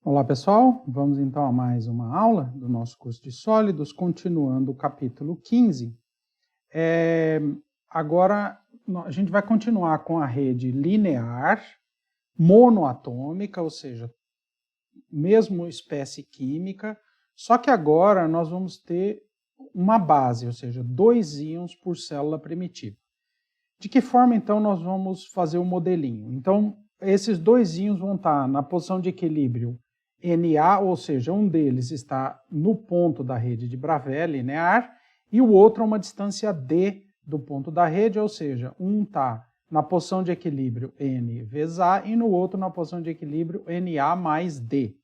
Olá pessoal, vamos então a mais uma aula do nosso curso de sólidos, continuando o capítulo 15. Agora a gente vai continuar com a rede linear, monoatômica, ou seja, mesmo espécie química, só que agora nós vamos ter uma base, ou seja, 2 íons por célula primitiva. De que forma então nós vamos fazer o modelinho? Então, esses 2 íons vão estar na posição de equilíbrio Na, ou seja, um deles está no ponto da rede de Bravais linear e o outro a uma distância D do ponto da rede, ou seja, um está na posição de equilíbrio N vezes A e no outro na posição de equilíbrio Na mais D.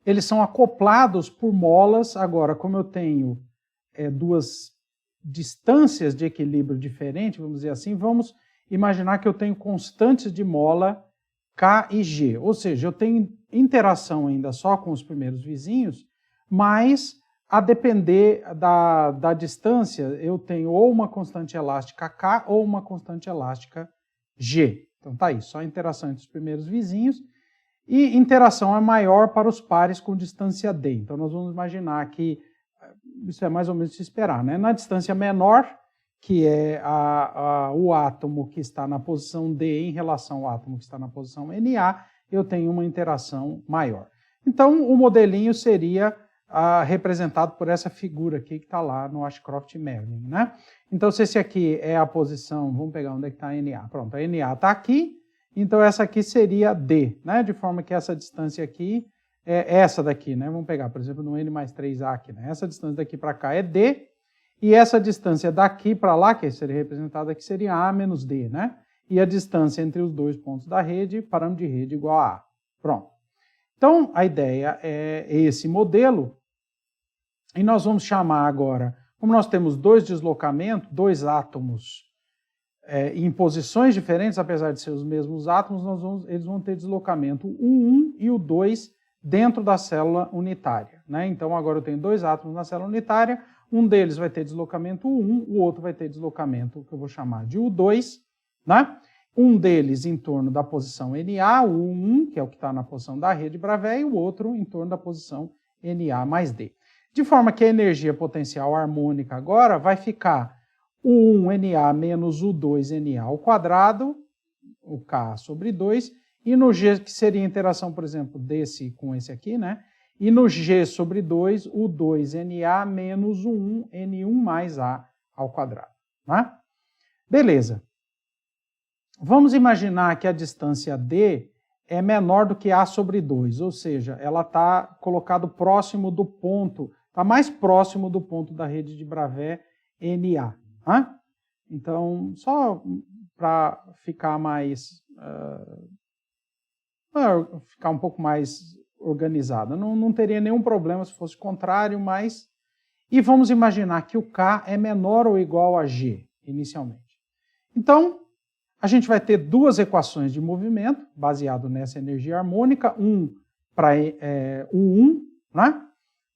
Eles são acoplados por molas. Agora, como eu tenho duas distâncias de equilíbrio diferentes, vamos dizer assim, vamos imaginar que eu tenho constantes de mola K e G, ou seja, eu tenho interação ainda só com os primeiros vizinhos, mas a depender da distância, eu tenho ou uma constante elástica K ou uma constante elástica G. Então tá aí, só interação entre os primeiros vizinhos, e interação é maior para os pares com distância D. Então nós vamos imaginar que isso é mais ou menos se esperar, né? Na distância menor, que é o átomo que está na posição D em relação ao átomo que está na posição Na, eu tenho uma interação maior. Então, o modelinho seria representado por essa figura aqui que está lá no Ashcroft-Merlin, né? Então, se esse aqui é a posição, vamos pegar onde é que está a Na. Pronto, a Na está aqui, então essa aqui seria D, né? De forma que essa distância aqui é essa daqui, né? Vamos pegar, por exemplo, no N mais 3A aqui, né? Essa distância daqui para cá é D, e essa distância daqui para lá, que seria representada aqui, seria A menos D, né? E a distância entre os dois pontos da rede, parâmetro de rede igual a A. Pronto. Então, a ideia é esse modelo, e nós vamos chamar agora, como nós temos dois deslocamentos, dois átomos em posições diferentes, apesar de ser os mesmos átomos, eles vão ter deslocamento o 1 e o 2 dentro da célula unitária, né? Então, agora eu tenho dois átomos na célula unitária, um deles vai ter deslocamento U1, o outro vai ter deslocamento que eu vou chamar de U2, né? Um deles em torno da posição Na, o U1, que é o que está na posição da rede Bravais, e o outro em torno da posição Na mais D. De forma que a energia potencial harmônica agora vai ficar U1Na menos U2Na ao quadrado, o K sobre 2, e no G, que seria a interação, por exemplo, desse com esse aqui, né? E no G sobre 2, o 2Na menos o 1N1 mais A ao quadrado. Né? Beleza. Vamos imaginar que a distância D é menor do que A sobre 2, ou seja, ela está colocada próximo do ponto, está mais próximo do ponto da rede de Bravais Na. Né? Então, só para ficar mais... ficar um pouco mais organizada. Não teria nenhum problema se fosse contrário, mas... E vamos imaginar que o K é menor ou igual a G, inicialmente. Então, a gente vai ter duas equações de movimento, baseado nessa energia harmônica, um para U1, né?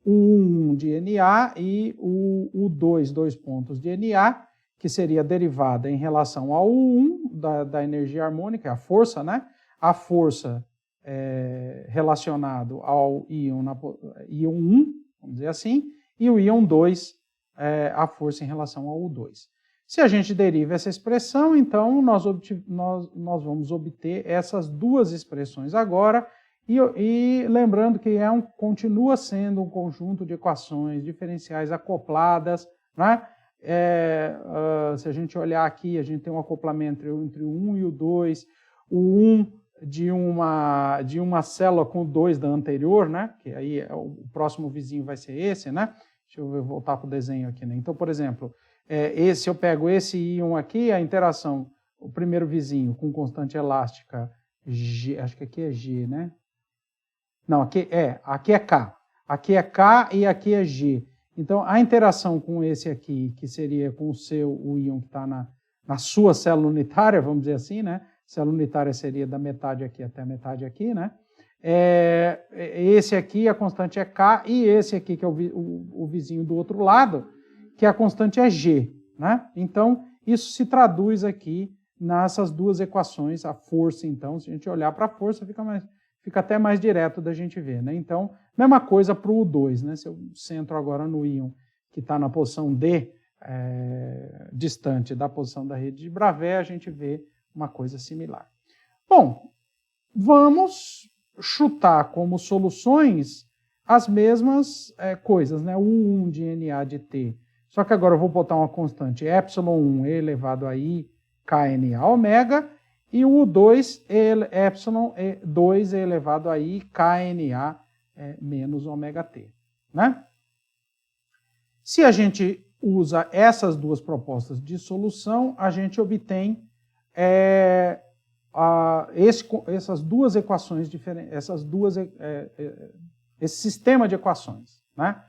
O U1 de Na e o U2, dois pontos de Na, que seria a derivada em relação ao U1 da energia harmônica, a força, né? A força relacionado ao íon 1, vamos dizer assim, e o íon 2, a força em relação ao U2. Se a gente deriva essa expressão, então nós vamos obter essas duas expressões agora, e lembrando que continua sendo um conjunto de equações diferenciais acopladas, né? Se a gente olhar aqui, a gente tem um acoplamento entre o 1 e o 2, o 1 de uma célula com 2 da anterior, né? Que aí o próximo vizinho vai ser esse, né? Deixa eu voltar para o desenho aqui, né? Então, por exemplo, se eu pego esse íon aqui, a interação, o primeiro vizinho com constante elástica G, acho que aqui é G, né? Não, aqui é K. Aqui é K e aqui é G. Então, a interação com esse aqui, que seria com o íon que está na sua célula unitária, vamos dizer assim, né? Célula unitária seria da metade aqui até a metade aqui, né? Esse aqui, a constante é K, e esse aqui, que é o vizinho do outro lado, que a constante é G, né? Então, isso se traduz aqui nessas duas equações, a força, então, se a gente olhar para a força, fica até mais direto da gente ver, né? Então, mesma coisa para o U2, né? Se eu centro agora no íon que está na posição D, distante da posição da rede de Bravais, a gente vê uma coisa similar. Bom, vamos chutar como soluções as mesmas coisas, né? O U1 de Na de T. Só que agora eu vou botar uma constante ε1 elevado a I KNA ômega e o U2 ε2 elevado a I KNA menos ômega T, né? Se a gente usa essas duas propostas de solução, a gente obtém essas duas equações diferentes, esse sistema de equações, né?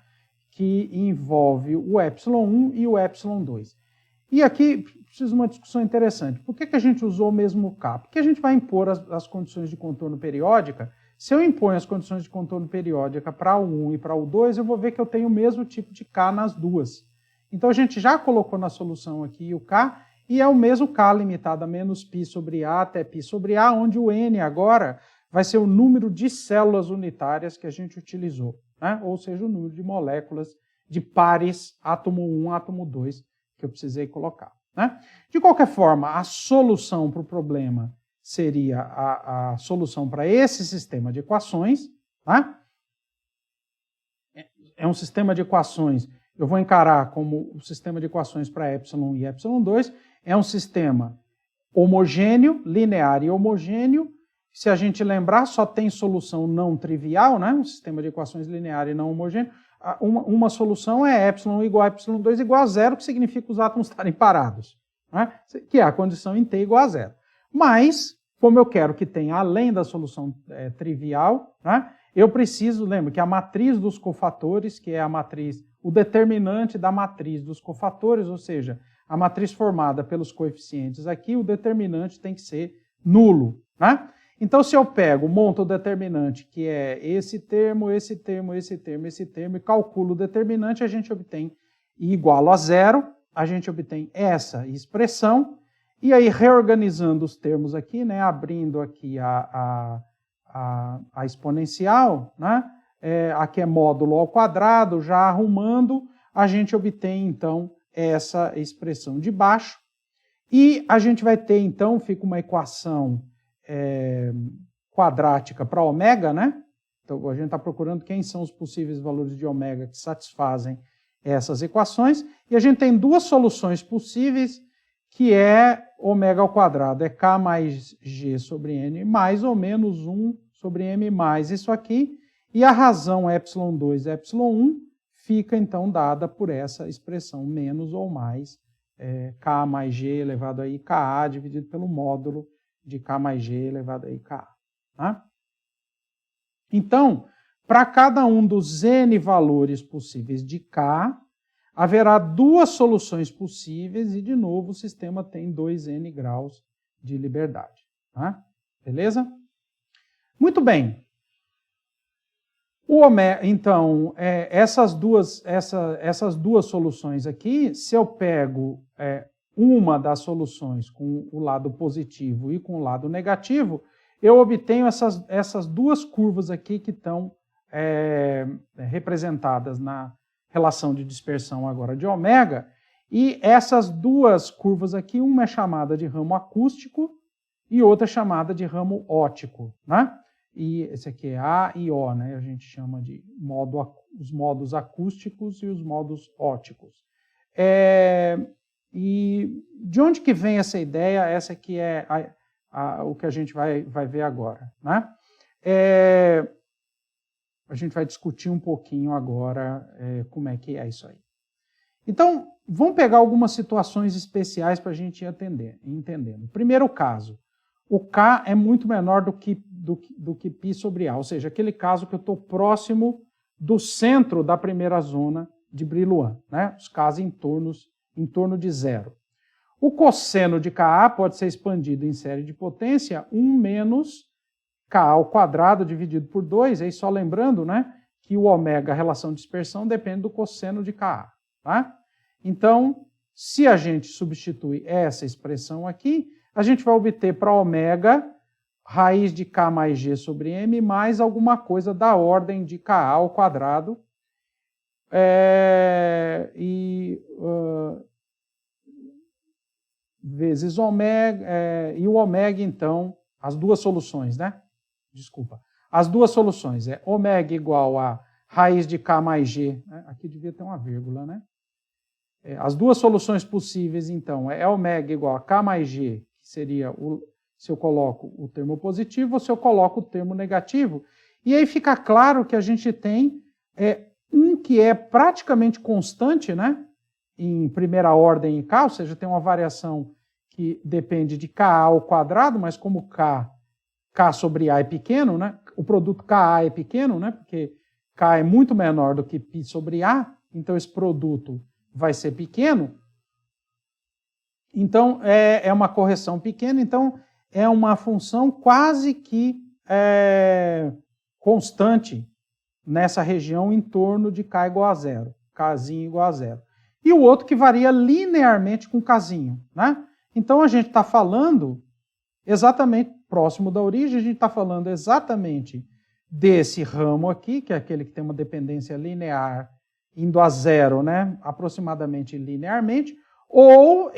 Que envolve o ε1 e o ε2. E aqui precisa de uma discussão interessante. Por que a gente usou o mesmo K? Porque a gente vai impor as condições de contorno periódica. Se eu imponho as condições de contorno periódica para o 1 e para o 2, eu vou ver que eu tenho o mesmo tipo de K nas duas. Então a gente já colocou na solução aqui o K, e é o mesmo K limitado a menos π sobre A até π sobre A, onde o N agora vai ser o número de células unitárias que a gente utilizou, né? Ou seja, o número de moléculas de pares átomo 1, átomo 2, que eu precisei colocar, né? De qualquer forma, a solução para o problema seria a solução para esse sistema de equações, tá? É um sistema de equações, eu vou encarar como o sistema de equações para ε e ε2, é um sistema homogêneo, linear e homogêneo. Se a gente lembrar, só tem solução não trivial, né? Um sistema de equações linear e não homogêneo. Uma solução é ε igual a ε2 igual a zero, que significa os átomos estarem parados, né? Que é a condição em T igual a zero. Mas, como eu quero que tenha além da solução trivial, né? Eu preciso, lembra, que a matriz dos cofatores, que é a matriz, o determinante da matriz dos cofatores, ou seja, a matriz formada pelos coeficientes aqui, o determinante tem que ser nulo, né? Então, se eu monto o determinante, que é esse termo, esse termo, esse termo, esse termo, e calculo o determinante, a gente obtém igual a zero, a gente obtém essa expressão, e aí reorganizando os termos aqui, né, abrindo aqui a exponencial, né, aqui é módulo ao quadrado, já arrumando, a gente obtém, então, essa expressão de baixo, e a gente vai ter, então, fica uma equação quadrática para ômega, né? Então, a gente está procurando quem são os possíveis valores de ômega que satisfazem essas equações, e a gente tem duas soluções possíveis, que é ômega ao quadrado, é K mais G sobre N mais ou menos 1 sobre M mais isso aqui, e a razão ε2 e ε1 fica, então, dada por essa expressão menos ou mais K mais G elevado a IKA dividido pelo módulo de K mais G elevado a IKA. Tá? Então, para cada um dos N valores possíveis de K, haverá duas soluções possíveis e, de novo, o sistema tem 2N graus de liberdade. Tá? Beleza? Muito bem. Então, essas duas soluções aqui, se eu pego uma das soluções com o lado positivo e com o lado negativo, eu obtenho essas duas curvas aqui que estão representadas na relação de dispersão agora de ômega, e essas duas curvas aqui, uma é chamada de ramo acústico e outra é chamada de ramo óptico, né? E esse aqui é A e O, né? A gente chama de os modos acústicos e os modos ópticos. E de onde que vem essa ideia? Essa aqui é o que a gente vai ver agora, né? A gente vai discutir um pouquinho agora como é que é isso aí. Então, vamos pegar algumas situações especiais para a gente ir entendendo. Primeiro caso, o K é muito menor do que π sobre A, ou seja, aquele caso que eu estou próximo do centro da primeira zona de Brillouin, né? Os Ks em torno de zero. O cosseno de Ka pode ser expandido em série de potência 1 menos Ka ao quadrado dividido por 2, aí só lembrando, né, que o ômega, a relação de dispersão, depende do cosseno de Ka. Tá? Então, se a gente substitui essa expressão aqui, a gente vai obter para ômega raiz de K mais G sobre M mais alguma coisa da ordem de Ka ao quadrado. Vezes ômega, e o ômega, então, as duas soluções, né? Desculpa. As duas soluções é ômega igual a raiz de K mais G, né? Aqui devia ter uma vírgula, né? As duas soluções possíveis, então, é ômega igual a K mais G, que seria se eu coloco o termo positivo ou se eu coloco o termo negativo. E aí fica claro que a gente tem um que é praticamente constante, né? Em primeira ordem em K, ou seja, tem uma variação que depende de Ka ao quadrado, mas como K sobre A é pequeno, né? O produto Ka é pequeno, né? Porque K é muito menor do que π sobre A, então esse produto vai ser pequeno. Então, é uma correção pequena, então é uma função quase que constante nessa região em torno de K igual a zero, Kzinho igual a zero. E o outro que varia linearmente com Kzinho, né? Então a gente está falando exatamente, próximo da origem, a gente está falando exatamente desse ramo aqui, que é aquele que tem uma dependência linear indo a zero, né? Aproximadamente linearmente, ou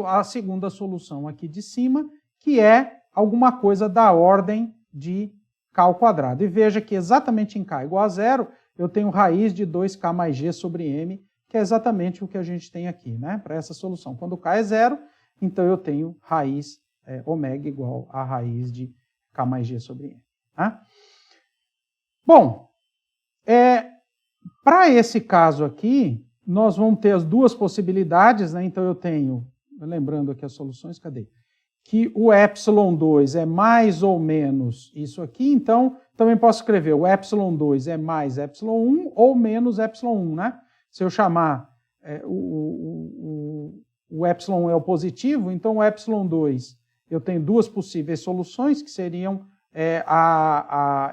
a segunda solução aqui de cima, que é alguma coisa da ordem de K ao quadrado. E veja que exatamente em K igual a zero, eu tenho raiz de 2K mais G sobre M, que é exatamente o que a gente tem aqui, né? Para essa solução. Quando K é zero, então eu tenho raiz ômega igual a raiz de K mais G sobre M. Tá? Bom, para esse caso aqui, nós vamos ter as duas possibilidades, né? Então eu tenho, lembrando aqui as soluções, cadê? Que o ε2 é mais ou menos isso aqui, então também posso escrever o ε2 é mais ε1 ou menos ε1, né? Se eu chamar o ε1 é o positivo, então o ε2 eu tenho duas possíveis soluções, que seriam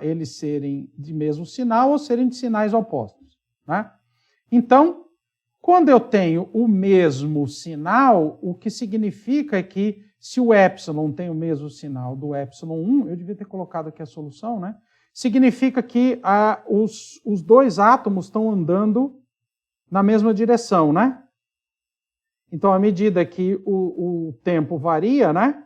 eles serem de mesmo sinal ou serem de sinais opostos, né? Então, quando eu tenho o mesmo sinal, o que significa é que se o epsilon tem o mesmo sinal do ε1, eu devia ter colocado aqui a solução, né? Significa que os dois átomos estão andando na mesma direção, né? Então, à medida que o tempo varia, né?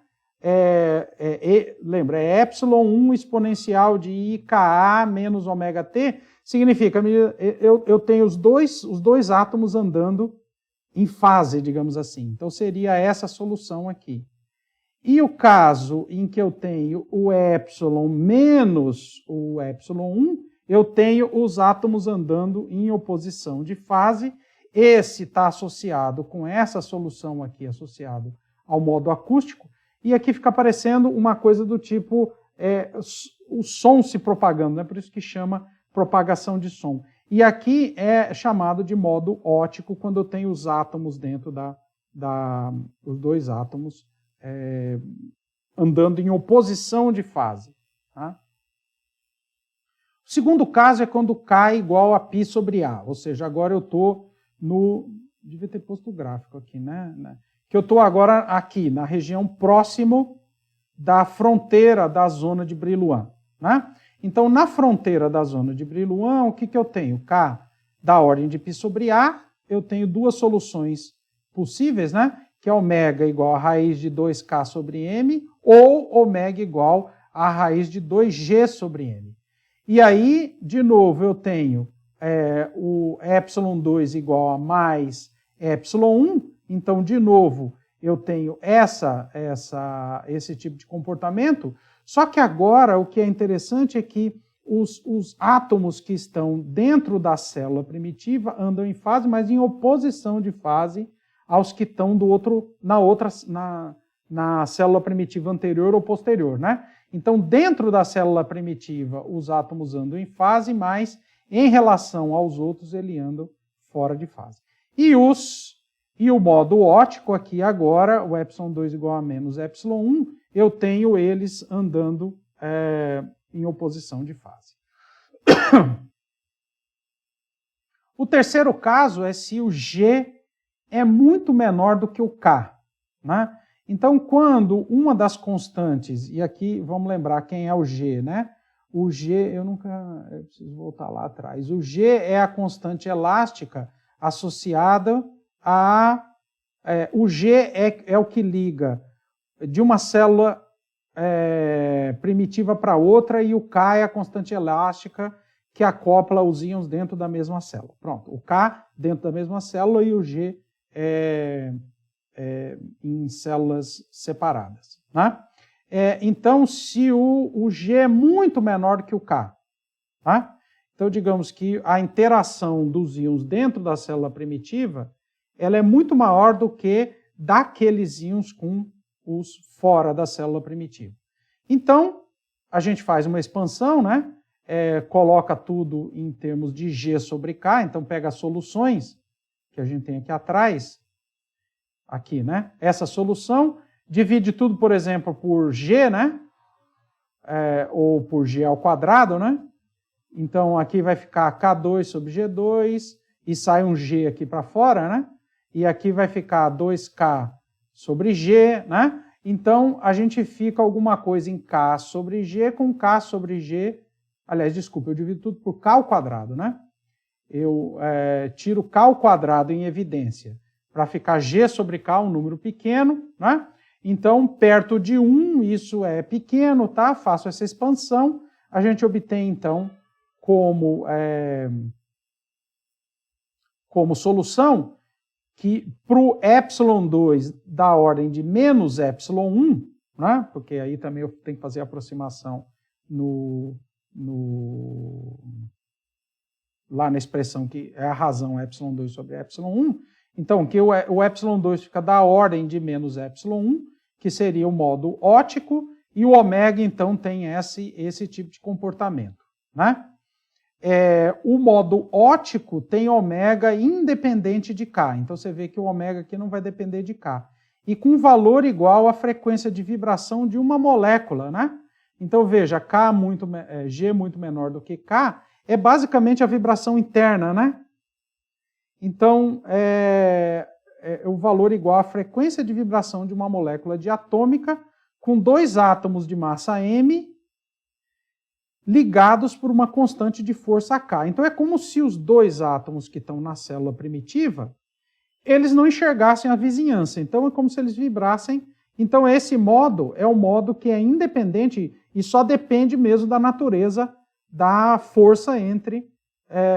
Lembra, é ε1 exponencial de IKA menos ômega-t, significa eu tenho os dois átomos andando em fase, digamos assim. Então, seria essa solução aqui. E o caso em que eu tenho o epsilon menos o ε1, eu tenho os átomos andando em oposição de fase. Esse está associado com essa solução aqui, associado ao modo acústico, e aqui fica aparecendo uma coisa do tipo o som se propagando, né? Por isso que chama propagação de som. E aqui é chamado de modo óptico, quando eu tenho os átomos dentro os dois átomos andando em oposição de fase. Tá? O segundo caso é quando K é igual a π sobre A, ou seja, agora eu estou devia ter posto o gráfico aqui, né? Que eu estou agora aqui, na região próximo da fronteira da zona de Brillouin. Né? Então, na fronteira da zona de Brillouin, o que eu tenho? K da ordem de π sobre A, eu tenho duas soluções possíveis, né? Que é ômega igual a raiz de 2K sobre M, ou ômega igual a raiz de 2G sobre M. E aí, de novo, eu tenho o ε2 igual a mais ε1, então, de novo, eu tenho esse tipo de comportamento, só que agora o que é interessante é que os átomos que estão dentro da célula primitiva andam em fase, mas em oposição de fase aos que estão na célula primitiva anterior ou posterior, né? Então, dentro da célula primitiva, os átomos andam em fase, mas em relação aos outros, eles andam fora de fase. E o modo óptico aqui agora, o ε2 igual a menos ε1, eu tenho eles andando em oposição de fase. O terceiro caso é se o G é muito menor do que o K. Né? Então, quando uma das constantes, e aqui vamos lembrar quem é o G, né? O G, eu preciso voltar lá atrás. O G é a constante elástica associada a... o G é o que liga de uma célula primitiva para outra, e o K é a constante elástica que acopla os íons dentro da mesma célula. Pronto, o K dentro da mesma célula e o G em células separadas, né? Então, se o G é muito menor que o K, tá? Então, digamos que a interação dos íons dentro da célula primitiva, ela é muito maior do que daqueles íons com os fora da célula primitiva. Então, a gente faz uma expansão, né? Coloca tudo em termos de G sobre K, então pega as soluções que a gente tem aqui atrás, aqui, né? Essa solução, divide tudo, por exemplo, por G, né? Ou por G ao quadrado, né? Então, aqui vai ficar K2 sobre G2, e sai um G aqui para fora, né? E aqui vai ficar 2K sobre G, né? Então, a gente fica alguma coisa em K sobre G com K sobre G. Aliás, desculpa, eu divido tudo por K ao quadrado, né? Eu tiro K ao quadrado em evidência para ficar G sobre K, um número pequeno, né? Então, perto de 1, isso é pequeno, tá? Faço essa expansão, a gente obtém, então, como solução, que para o ε2 da ordem de menos ε1, né? Porque aí também eu tenho que fazer a aproximação lá na expressão que é a razão ε2 sobre ε1, então que o ε2 fica da ordem de menos ε1, que seria o modo ótico, e o ômega, então, tem esse tipo de comportamento, né? O modo ótico tem ômega independente de K, então você vê que o ômega aqui não vai depender de K, e com valor igual à frequência de vibração de uma molécula, né? Então veja, G muito menor do que K, é basicamente a vibração interna, né? Então, o valor igual à frequência de vibração de uma molécula diatômica com 2 átomos de massa m ligados por uma constante de força K. Então, é como se os 2 átomos que estão na célula primitiva, eles não enxergassem a vizinhança. Então, é como se eles vibrassem. Então, esse modo é o modo que é independente e só depende mesmo da natureza da força entre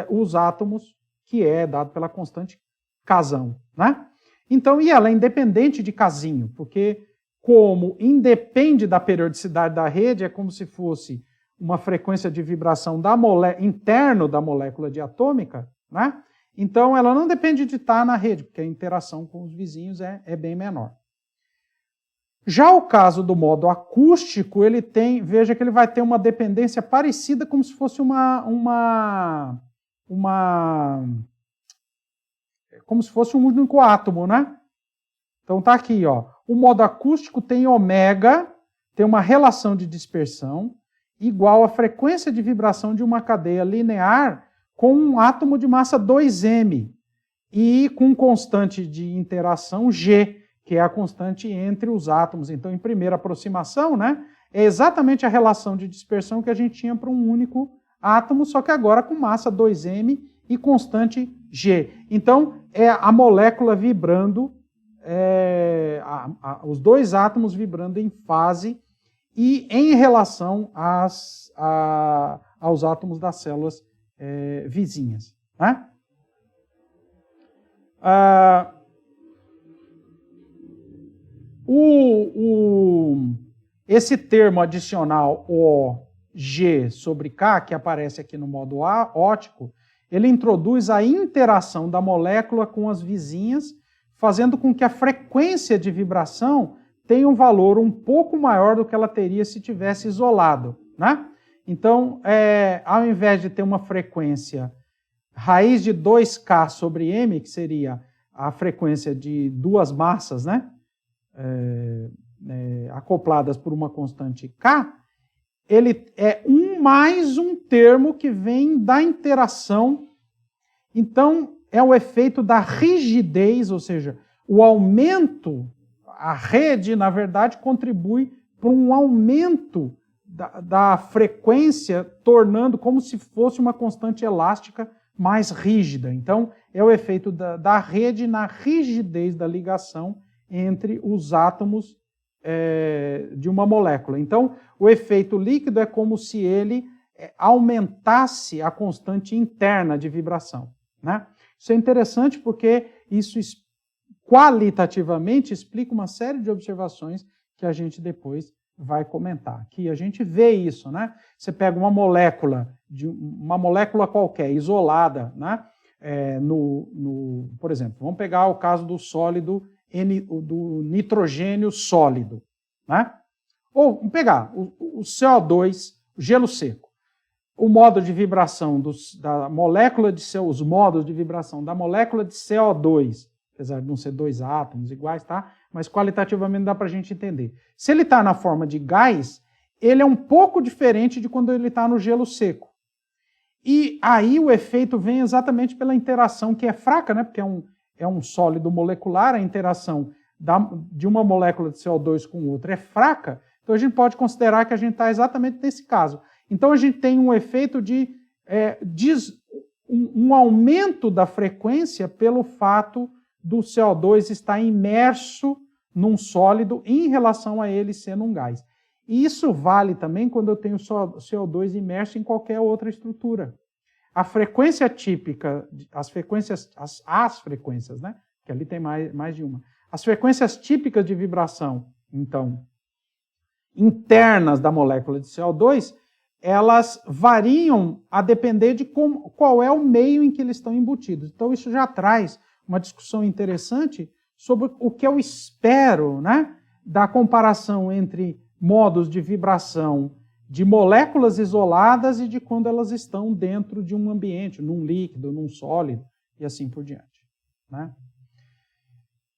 os átomos, que é dado pela constante Kzão, né? Então, e ela é independente de Kzinho, porque como independe da periodicidade da rede, é como se fosse uma frequência de vibração interno da molécula diatômica, né? Então, ela não depende de estar na rede, porque a interação com os vizinhos é bem menor. Já o caso do modo acústico, veja que ele vai ter uma dependência parecida, como se fosse como se fosse um único átomo, né? Então tá aqui, ó. O modo acústico tem ômega, tem uma relação de dispersão igual à frequência de vibração de uma cadeia linear com um átomo de massa 2m e com constante de interação G, que é a constante entre os átomos. Então, em primeira aproximação, né, é exatamente a relação de dispersão que a gente tinha para um único átomo, só que agora com massa 2m e constante G. Então, é a molécula vibrando, os 2 átomos vibrando em fase e em relação aos átomos das células vizinhas, né? Esse termo adicional OG sobre K, que aparece aqui no modo ótico, ele introduz a interação da molécula com as vizinhas, fazendo com que a frequência de vibração tenha um valor um pouco maior do que ela teria se tivesse isolado, né? Então, ao invés de ter uma frequência raiz de 2K sobre M, que seria a frequência de 2 massas, né? Acopladas por uma constante K, ele é mais um termo que vem da interação. Então, é o efeito da rigidez, ou seja, o aumento, a rede, na verdade, contribui para um aumento da frequência, tornando como se fosse uma constante elástica mais rígida. Então, é o efeito da rede na rigidez da ligação entre os átomos de uma molécula. Então, o efeito líquido é como se ele aumentasse a constante interna de vibração, né? Isso é interessante porque isso qualitativamente explica uma série de observações que a gente depois vai comentar. Aqui a gente vê isso, né? Você pega uma molécula qualquer, isolada, né? Por exemplo, vamos pegar o caso do sólido, do nitrogênio sólido, né? Ou vamos pegar o CO2, o gelo seco. O modo de vibração da molécula os modos de vibração da molécula de CO2, apesar de não ser dois átomos iguais, tá? Mas qualitativamente dá para a gente entender. Se ele está na forma de gás, ele é um pouco diferente de quando ele está no gelo seco. E aí o efeito vem exatamente pela interação, que é fraca, né? Porque é um sólido molecular, a interação de uma molécula de CO2 com outra é fraca, então a gente pode considerar que a gente está exatamente nesse caso. Então a gente tem um efeito um aumento da frequência pelo fato do CO2 estar imerso num sólido em relação a ele sendo um gás. E isso vale também quando eu tenho CO2 imerso em qualquer outra estrutura. A frequência típica, as frequências, né? Que ali tem mais de uma. As frequências típicas de vibração, então, internas da molécula de CO2, elas variam a depender de qual é o meio em que eles estão embutidos. Então, isso já traz uma discussão interessante sobre o que eu espero, né, da comparação entre modos de vibração de moléculas isoladas e de quando elas estão dentro de um ambiente, num líquido, num sólido, e assim por diante, né?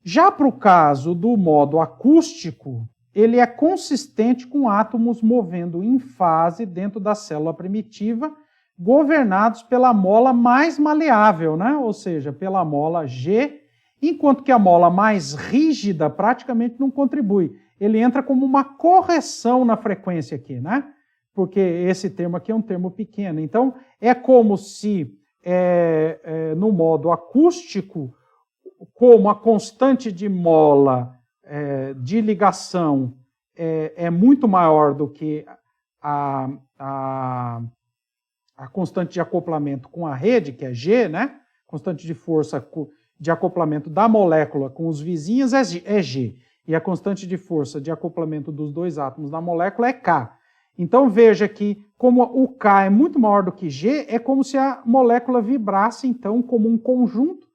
Já para o caso do modo acústico, ele é consistente com átomos movendo em fase dentro da célula primitiva, governados pela mola mais maleável, né? Ou seja, pela mola G, enquanto que a mola mais rígida praticamente não contribui. Ele entra como uma correção na frequência aqui, né? Porque esse termo aqui é um termo pequeno. Então, é como se, no modo acústico, como a constante de mola de ligação é muito maior do que a constante de acoplamento com a rede, que é G, né? Constante de força de acoplamento da molécula com os vizinhos é G. E a constante de força de acoplamento dos dois átomos da molécula é K. Então veja que, como o K é muito maior do que G, é como se a molécula vibrasse, então, como um conjunto,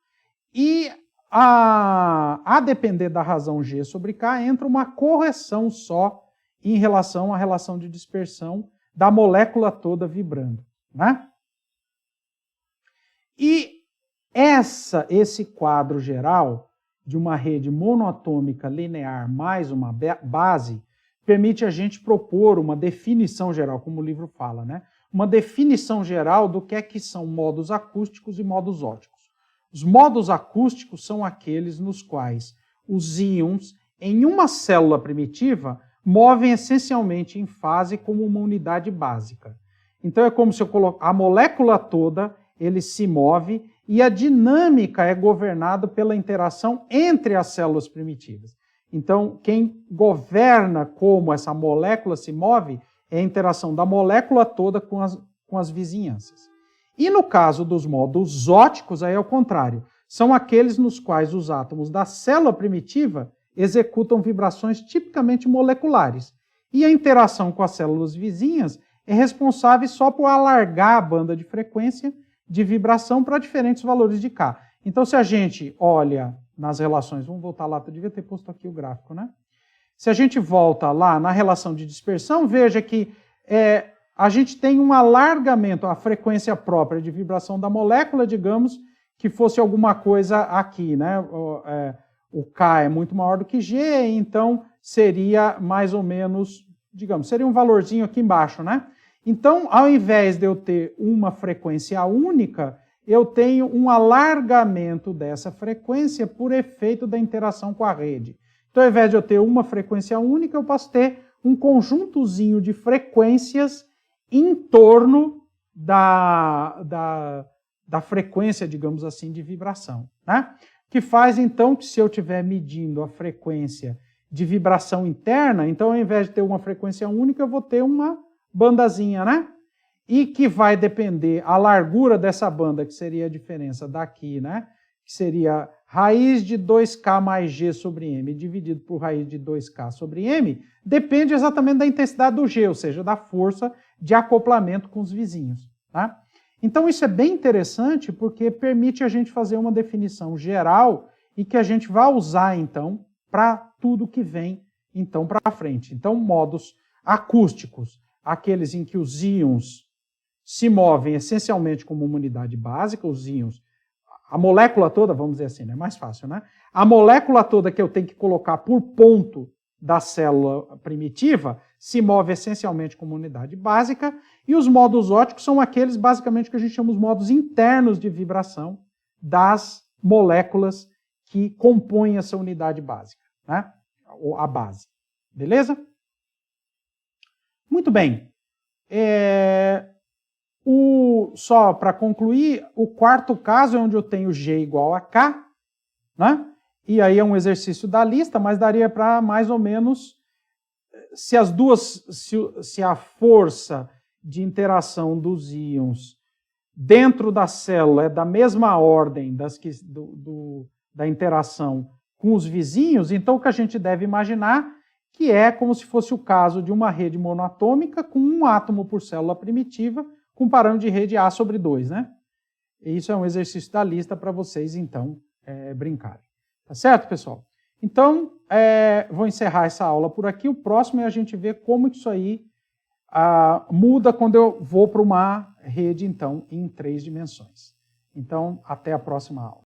e a depender da razão G sobre K, entra uma correção só em relação à relação de dispersão da molécula toda vibrando, né? E esse quadro geral de uma rede monoatômica linear mais uma base permite a gente propor uma definição geral, como o livro fala, né? Uma definição geral do que é que são modos acústicos e modos óticos. Os modos acústicos são aqueles nos quais os íons, em uma célula primitiva, movem essencialmente em fase como uma unidade básica. Então é como se eu colocar a molécula toda, ele se move e a dinâmica é governada pela interação entre as células primitivas. Então, quem governa como essa molécula se move é a interação da molécula toda com as vizinhanças. E no caso dos modos óticos, aí é o contrário. São aqueles nos quais os átomos da célula primitiva executam vibrações tipicamente moleculares. E a interação com as células vizinhas é responsável só por alargar a banda de frequência de vibração para diferentes valores de K. Então, se a gente olha nas relações, vamos voltar lá, eu devia ter posto aqui o gráfico, né? Se a gente volta lá na relação de dispersão, veja que a gente tem um alargamento, a frequência própria de vibração da molécula, digamos, que fosse alguma coisa aqui, né? O K é muito maior do que G, então seria mais ou menos, digamos, seria um valorzinho aqui embaixo, né? Então, ao invés de eu ter uma frequência única, eu tenho um alargamento dessa frequência por efeito da interação com a rede. Então, ao invés de eu ter uma frequência única, eu posso ter um conjuntozinho de frequências em torno da frequência, digamos assim, de vibração, né? Que faz, então, que se eu estiver medindo a frequência de vibração interna, então, ao invés de ter uma frequência única, eu vou ter uma bandazinha, né? E que vai depender a largura dessa banda, que seria a diferença daqui, né? Que seria raiz de 2K mais G sobre M dividido por raiz de 2K sobre M, depende exatamente da intensidade do G, ou seja, da força de acoplamento com os vizinhos, tá? Então isso é bem interessante porque permite a gente fazer uma definição geral e que a gente vai usar, então, para tudo que vem, então, para frente. Então, modos acústicos, aqueles em que os íons se movem essencialmente como uma unidade básica, os íons, a molécula toda, vamos dizer assim, é mais fácil, né? A molécula toda que eu tenho que colocar por ponto da célula primitiva se move essencialmente como unidade básica, e os modos óticos são aqueles, basicamente, que a gente chama os modos internos de vibração das moléculas que compõem essa unidade básica, né? Ou a base. Beleza? Muito bem. Só para concluir, o quarto caso é onde eu tenho G igual a K, né? E aí é um exercício da lista, mas daria para mais ou menos, se a força de interação dos íons dentro da célula é da mesma ordem da interação com os vizinhos, então o que a gente deve imaginar que é como se fosse o caso de uma rede monoatômica com um átomo por célula primitiva, com parâmetro de rede A sobre 2, né? E isso é um exercício da lista para vocês, então, brincarem. Tá certo, pessoal? Então, vou encerrar essa aula por aqui. O próximo é a gente ver como isso aí muda quando eu vou para uma rede, então, em 3 dimensões. Então, até a próxima aula.